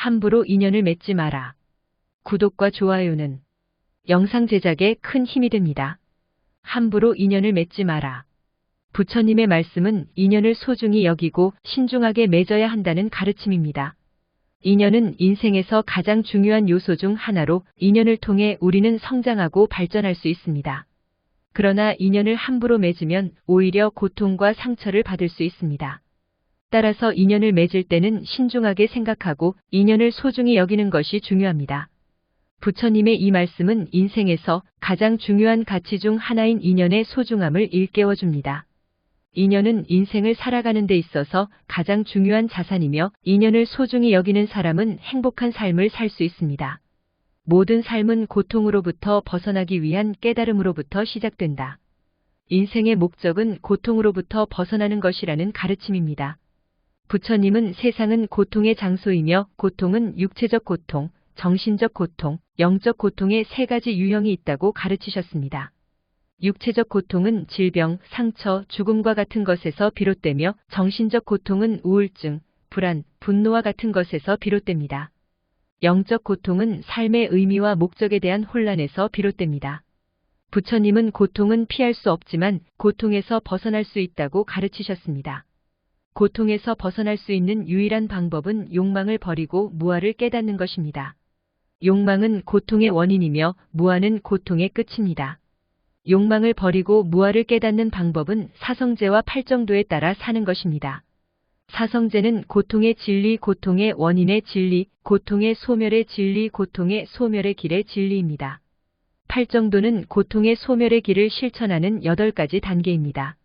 함부로 인연을 맺지 마라. 구독과 좋아요는 영상 제작에 큰 힘이 됩니다. 함부로 인연을 맺지 마라. 부처님의 말씀은 인연을 소중히 여기고 신중하게 맺어야 한다는 가르침입니다. 인연은 인생에서 가장 중요한 요소 중 하나로 인연을 통해 우리는 성장하고 발전할 수 있습니다. 그러나 인연을 함부로 맺으면 오히려 고통과 상처를 받을 수 있습니다. 따라서 인연을 맺을 때는 신중하게 생각하고 인연을 소중히 여기는 것이 중요합니다. 부처님의 이 말씀은 인생에서 가장 중요한 가치 중 하나인 인연의 소중함을 일깨워 줍니다. 인연은 인생을 살아가는 데 있어서 가장 중요한 자산이며 인연을 소중히 여기는 사람은 행복한 삶을 살 수 있습니다. 모든 삶은 고통으로부터 벗어나기 위한 깨달음으로부터 시작된다. 인생의 목적은 고통으로부터 벗어나는 것이라는 가르침입니다. 부처님은 세상은 고통의 장소이며 고통은 육체적 고통, 정신적 고통, 영적 고통의 세 가지 유형이 있다고 가르치셨습니다. 육체적 고통은 질병, 상처, 죽음과 같은 것에서 비롯되며 정신적 고통은 우울증, 불안, 분노와 같은 것에서 비롯됩니다. 영적 고통은 삶의 의미와 목적에 대한 혼란에서 비롯됩니다. 부처님은 고통은 피할 수 없지만 고통에서 벗어날 수 있다고 가르치셨습니다. 고통에서 벗어날 수 있는 유일한 방법은 욕망을 버리고 무아를 깨닫는 것입니다. 욕망은 고통의 원인이며 무아는 고통의 끝입니다. 욕망을 버리고 무아를 깨닫는 방법은 사성제와 팔정도에 따라 사는 것입니다. 사성제는 고통의 진리, 고통의 원인의 진리, 고통의 소멸의 진리, 고통의 소멸의 길의 진리입니다. 팔정도는 고통의 소멸의 길을 실천하는 8가지 단계입니다.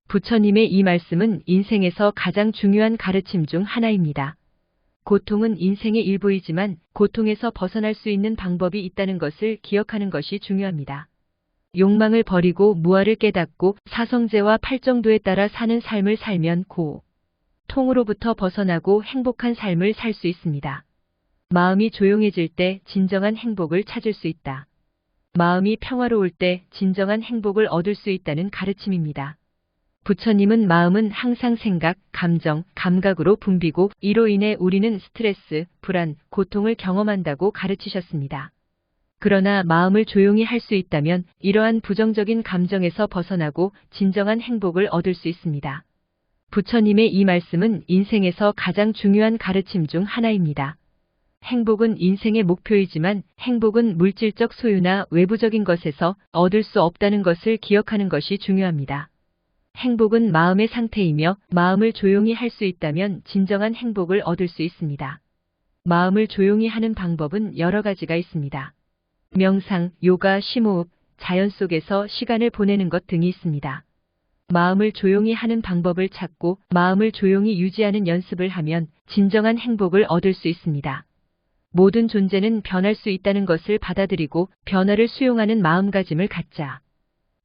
부처님의 이 말씀은 인생에서 가장 중요한 가르침 중 하나입니다. 고통은 인생의 일부이지만 고통에서 벗어날 수 있는 방법이 있다는 것을 기억하는 것이 중요합니다. 욕망을 버리고 무아를 깨닫고 사성제와 팔정도에 따라 사는 삶을 살면 고통으로부터 벗어나고 행복한 삶을 살 수 있습니다. 마음이 조용해질 때 진정한 행복을 찾을 수 있다. 마음이 평화로울 때 진정한 행복을 얻을 수 있다는 가르침입니다. 부처님은 마음은 항상 생각, 감정, 감각으로 붐비고 이로 인해 우리는 스트레스, 불안, 고통을 경험한다고 가르치셨습니다. 그러나 마음을 조용히 할 수 있다면 이러한 부정적인 감정에서 벗어나고 진정한 행복을 얻을 수 있습니다. 부처님의 이 말씀은 인생에서 가장 중요한 가르침 중 하나입니다. 행복은 인생의 목표이지만 행복은 물질적 소유나 외부적인 것에서 얻을 수 없다는 것을 기억하는 것이 중요합니다. 행복은 마음의 상태이며 마음을 조용히 할 수 있다면 진정한 행복을 얻을 수 있습니다. 마음을 조용히 하는 방법은 여러 가지가 있습니다. 명상, 요가, 심호흡, 자연 속에서 시간을 보내는 것 등이 있습니다. 마음을 조용히 하는 방법을 찾고 마음을 조용히 유지하는 연습을 하면 진정한 행복을 얻을 수 있습니다. 모든 존재는 변할 수 있다는 것을 받아들이고 변화를 수용하는 마음가짐을 갖자.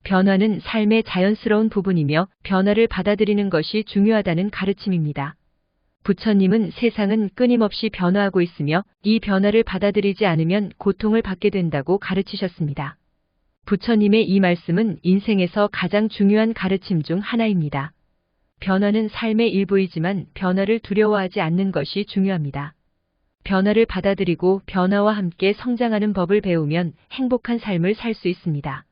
변화는 삶의 자연스러운 부분이며 변화를 받아들이는 것이 중요하다는 가르침입니다. 부처님은 세상은 끊임없이 변화하고 있으며 이 변화를 받아들이지 않으면 고통을 받게 된다고 가르치셨습니다. 부처님의 이 말씀은 인생에서 가장 중요한 가르침 중 하나입니다. 변화는 삶의 일부이지만 변화를 두려워하지 않는 것이 중요합니다. 변화를 받아들이고 변화와 함께 성장하는 법을 배우면 행복한 삶을 살 수 있습니다.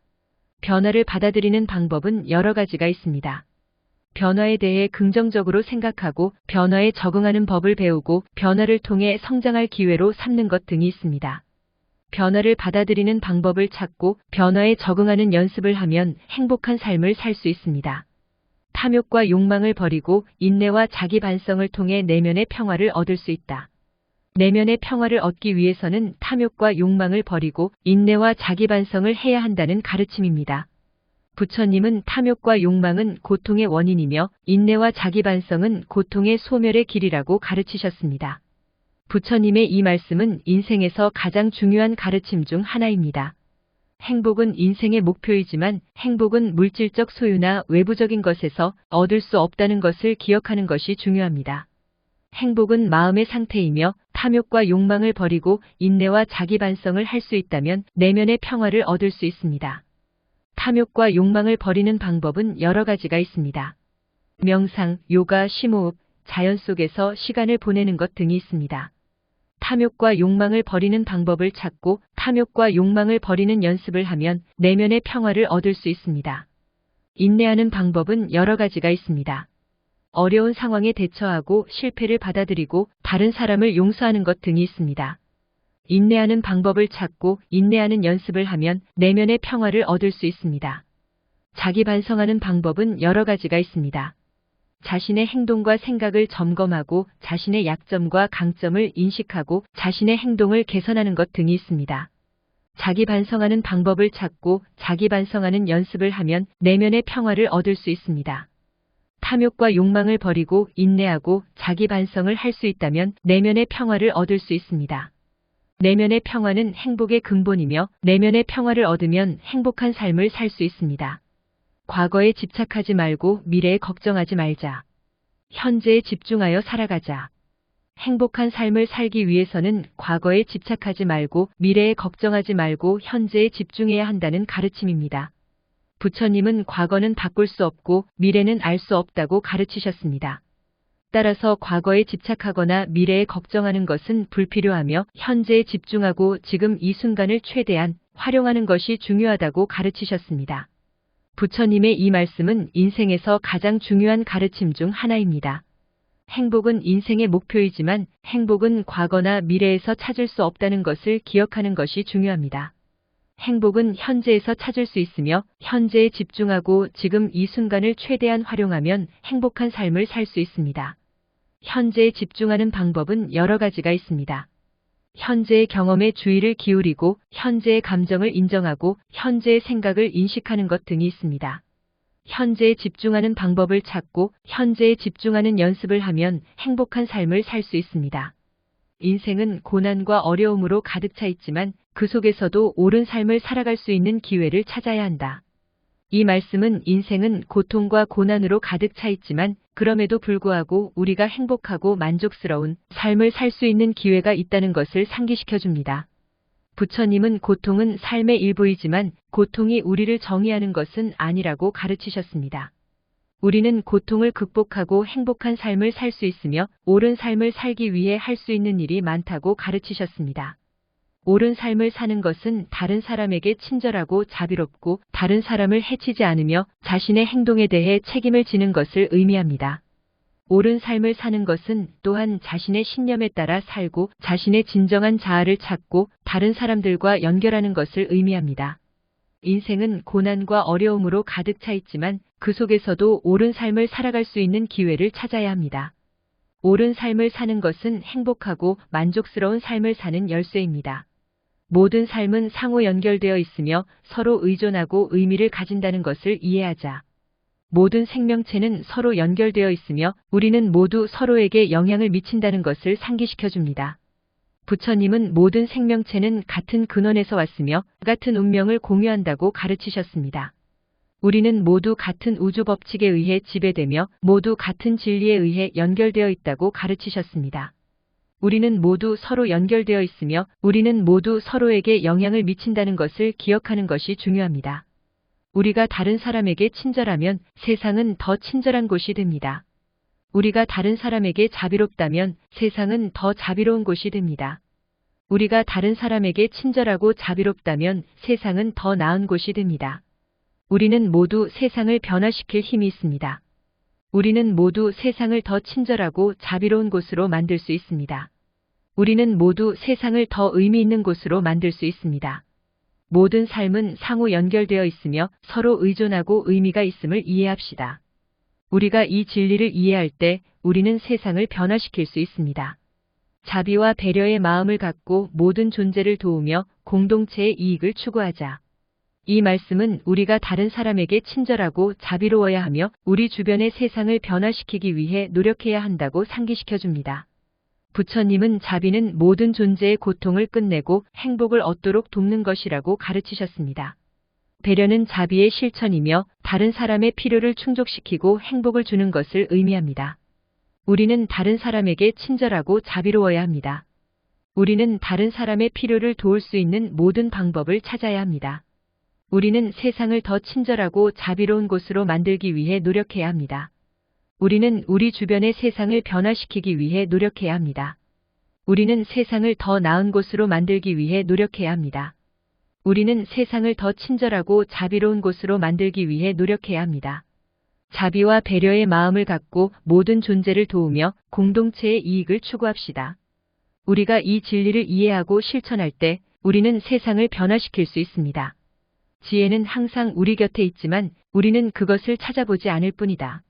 변화를 받아들이는 방법은 여러 가지가 있습니다. 변화에 대해 긍정적으로 생각하고 변화에 적응하는 법을 배우고 변화를 통해 성장할 기회로 삼는 것 등이 있습니다. 변화를 받아들이는 방법을 찾고 변화에 적응하는 연습을 하면 행복한 삶을 살 수 있습니다. 탐욕과 욕망을 버리고 인내와 자기 반성을 통해 내면의 평화를 얻을 수 있다. 내면의 평화를 얻기 위해서는 탐욕과 욕망을 버리고 인내와 자기 반성을 해야 한다는 가르침입니다. 부처님은 탐욕과 욕망은 고통의 원인이며 인내와 자기 반성은 고통의 소멸의 길이라고 가르치셨습니다. 부처님의 이 말씀은 인생에서 가장 중요한 가르침 중 하나입니다. 행복은 인생의 목표이지만 행복은 물질적 소유나 외부적인 것에서 얻을 수 없다는 것을 기억하는 것이 중요합니다. 행복은 마음의 상태이며 탐욕과 욕망을 버리고 인내와 자기 반성을 할 수 있다면 내면의 평화를 얻을 수 있습니다. 탐욕과 욕망을 버리는 방법은 여러 가지가 있습니다. 명상, 요가, 심호흡, 자연 속에서 시간을 보내는 것 등이 있습니다. 탐욕과 욕망을 버리는 방법을 찾고 탐욕과 욕망을 버리는 연습을 하면 내면의 평화를 얻을 수 있습니다. 인내하는 방법은 여러 가지가 있습니다. 어려운 상황에 대처하고 실패를 받아들이고 다른 사람을 용서하는 것 등이 있습니다. 인내하는 방법을 찾고 인내하는 연습을 하면 내면의 평화를 얻을 수 있습니다. 자기 반성하는 방법은 여러 가지가 있습니다. 자신의 행동과 생각을 점검하고 자신의 약점과 강점을 인식하고 자신의 행동을 개선하는 것 등이 있습니다. 자기 반성하는 방법을 찾고 자기 반성하는 연습을 하면 내면의 평화를 얻을 수 있습니다. 탐욕과 욕망을 버리고 인내하고 자기 반성을 할 수 있다면 내면의 평화를 얻을 수 있습니다. 내면의 평화는 행복의 근본이며 내면의 평화를 얻으면 행복한 삶을 살 수 있습니다. 과거에 집착하지 말고 미래에 걱정하지 말자. 현재에 집중하여 살아가자. 행복한 삶을 살기 위해서는 과거에 집착하지 말고 미래에 걱정하지 말고 현재에 집중해야 한다는 가르침입니다. 부처님은 과거는 바꿀 수 없고 미래는 알 수 없다고 가르치셨습니다. 따라서 과거에 집착하거나 미래에 걱정하는 것은 불필요하며 현재에 집중하고 지금 이 순간을 최대한 활용하는 것이 중요하다고 가르치셨습니다. 부처님의 이 말씀은 인생에서 가장 중요한 가르침 중 하나입니다. 행복은 인생의 목표이지만 행복은 과거나 미래에서 찾을 수 없다는 것을 기억하는 것이 중요합니다. 행복은 현재에서 찾을 수 있으며 현재에 집중하고 지금 이 순간을 최대한 활용하면 행복한 삶을 살 수 있습니다. 현재에 집중하는 방법은 여러 가지가 있습니다. 현재의 경험에 주의를 기울이고 현재의 감정을 인정하고 현재의 생각을 인식하는 것 등이 있습니다. 현재에 집중하는 방법을 찾고 현재에 집중하는 연습을 하면 행복한 삶을 살 수 있습니다. 인생은 고난과 어려움으로 가득 차 있지만 그 속에서도 옳은 삶을 살아갈 수 있는 기회를 찾아야 한다. 이 말씀은 인생은 고통과 고난으로 가득 차 있지만 그럼에도 불구하고 우리가 행복하고 만족스러운 삶을 살 수 있는 기회가 있다는 것을 상기시켜 줍니다. 부처님은 고통은 삶의 일부이지만 고통이 우리를 정의하는 것은 아니라고 가르치셨습니다. 우리는 고통을 극복하고 행복한 삶을 살 수 있으며 옳은 삶을 살기 위해 할 수 있는 일이 많다고 가르치셨습니다. 옳은 삶을 사는 것은 다른 사람에게 친절하고 자비롭고 다른 사람을 해치지 않으며 자신의 행동에 대해 책임을 지는 것을 의미합니다. 옳은 삶을 사는 것은 또한 자신의 신념에 따라 살고 자신의 진정한 자아를 찾고 다른 사람들과 연결하는 것을 의미합니다. 인생은 고난과 어려움으로 가득 차 있지만 그 속에서도 옳은 삶을 살아갈 수 있는 기회를 찾아야 합니다. 옳은 삶을 사는 것은 행복하고 만족스러운 삶을 사는 열쇠입니다. 모든 삶은 상호 연결되어 있으며 서로 의존하고 의미를 가진다는 것을 이해하자. 모든 생명체는 서로 연결되어 있으며 우리는 모두 서로에게 영향을 미친다는 것을 상기시켜 줍니다. 부처님은 모든 생명체는 같은 근원에서 왔으며 같은 운명을 공유한다고 가르치셨습니다. 우리는 모두 같은 우주 법칙에 의해 지배되며 모두 같은 진리에 의해 연결되어 있다고 가르치셨습니다. 우리는 모두 서로 연결되어 있으며 우리는 모두 서로에게 영향을 미친다는 것을 기억하는 것이 중요합니다. 우리가 다른 사람에게 친절하면 세상은 더 친절한 곳이 됩니다. 우리가 다른 사람에게 자비롭다면 세상은 더 자비로운 곳이 됩니다. 우리가 다른 사람에게 친절하고 자비롭다면 세상은 더 나은 곳이 됩니다. 우리는 모두 세상을 변화시킬 힘이 있습니다. 우리는 모두 세상을 더 친절하고 자비로운 곳으로 만들 수 있습니다. 우리는 모두 세상을 더 의미 있는 곳으로 만들 수 있습니다. 모든 삶은 상호 연결되어 있으며 서로 의존하고 의미가 있음을 이해합시다. 우리가 이 진리를 이해할 때 우리는 세상을 변화시킬 수 있습니다. 자비와 배려의 마음을 갖고 모든 존재를 도우며 공동체의 이익을 추구하자. 이 말씀은 우리가 다른 사람에게 친절하고 자비로워야 하며 우리 주변의 세상을 변화시키기 위해 노력해야 한다고 상기시켜 줍니다. 부처님은 자비는 모든 존재의 고통을 끝내고 행복을 얻도록 돕는 것이라고 가르치셨습니다. 배려는 자비의 실천이며 다른 사람의 필요를 충족시키고 행복을 주는 것을 의미합니다. 우리는 다른 사람에게 친절하고 자비로워야 합니다. 우리는 다른 사람의 필요를 도울 수 있는 모든 방법을 찾아야 합니다. 우리는 세상을 더 친절하고 자비로운 곳으로 만들기 위해 노력해야 합니다. 우리는 우리 주변의 세상을 변화시키기 위해 노력해야 합니다. 우리는 세상을 더 나은 곳으로 만들기 위해 노력해야 합니다. 우리는 세상을 더 친절하고 자비로운 곳으로 만들기 위해 노력해야 합니다. 자비와 배려의 마음을 갖고 모든 존재를 도우며 공동체의 이익을 추구합시다. 우리가 이 진리를 이해하고 실천할 때 우리는 세상을 변화시킬 수 있습니다. 지혜는 항상 우리 곁에 있지만 우리는 그것을 찾아보지 않을 뿐이다.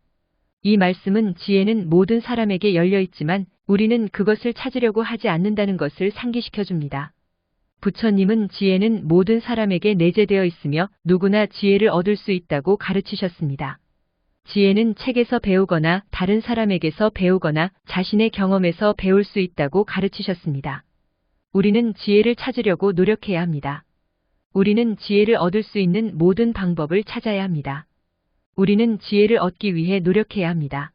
이 말씀은 지혜는 모든 사람에게 열려 있지만 우리는 그것을 찾으려고 하지 않는다는 것을 상기시켜 줍니다. 부처님은 지혜는 모든 사람에게 내재되어 있으며 누구나 지혜를 얻을 수 있다고 가르치셨습니다. 지혜는 책에서 배우거나 다른 사람에게서 배우거나 자신의 경험에서 배울 수 있다고 가르치셨습니다. 우리는 지혜를 찾으려고 노력해야 합니다. 우리는 지혜를 얻을 수 있는 모든 방법을 찾아야 합니다. 우리는 지혜를 얻기 위해 노력해야 합니다.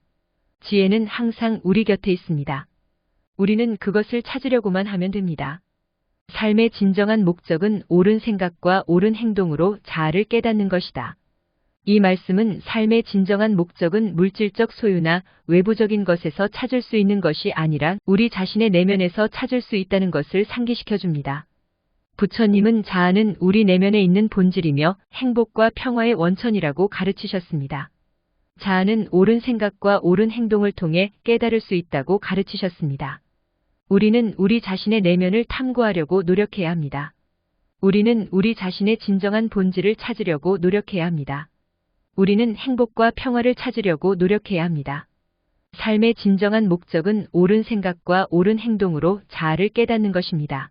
지혜는 항상 우리 곁에 있습니다. 우리는 그것을 찾으려고만 하면 됩니다. 삶의 진정한 목적은 옳은 생각과 옳은 행동으로 자아를 깨닫는 것이다. 이 말씀은 삶의 진정한 목적은 물질적 소유나 외부적인 것에서 찾을 수 있는 것이 아니라 우리 자신의 내면에서 찾을 수 있다는 것을 상기시켜 줍니다. 부처님은 자아는 우리 내면에 있는 본질이며 행복과 평화의 원천이라고 가르치셨습니다. 자아는 옳은 생각과 옳은 행동을 통해 깨달을 수 있다고 가르치셨습니다. 우리는 우리 자신의 내면을 탐구하려고 노력해야 합니다. 우리는 우리 자신의 진정한 본질을 찾으려고 노력해야 합니다. 우리는 행복과 평화를 찾으려고 노력해야 합니다. 삶의 진정한 목적은 옳은 생각과 옳은 행동으로 자아를 깨닫는 것입니다.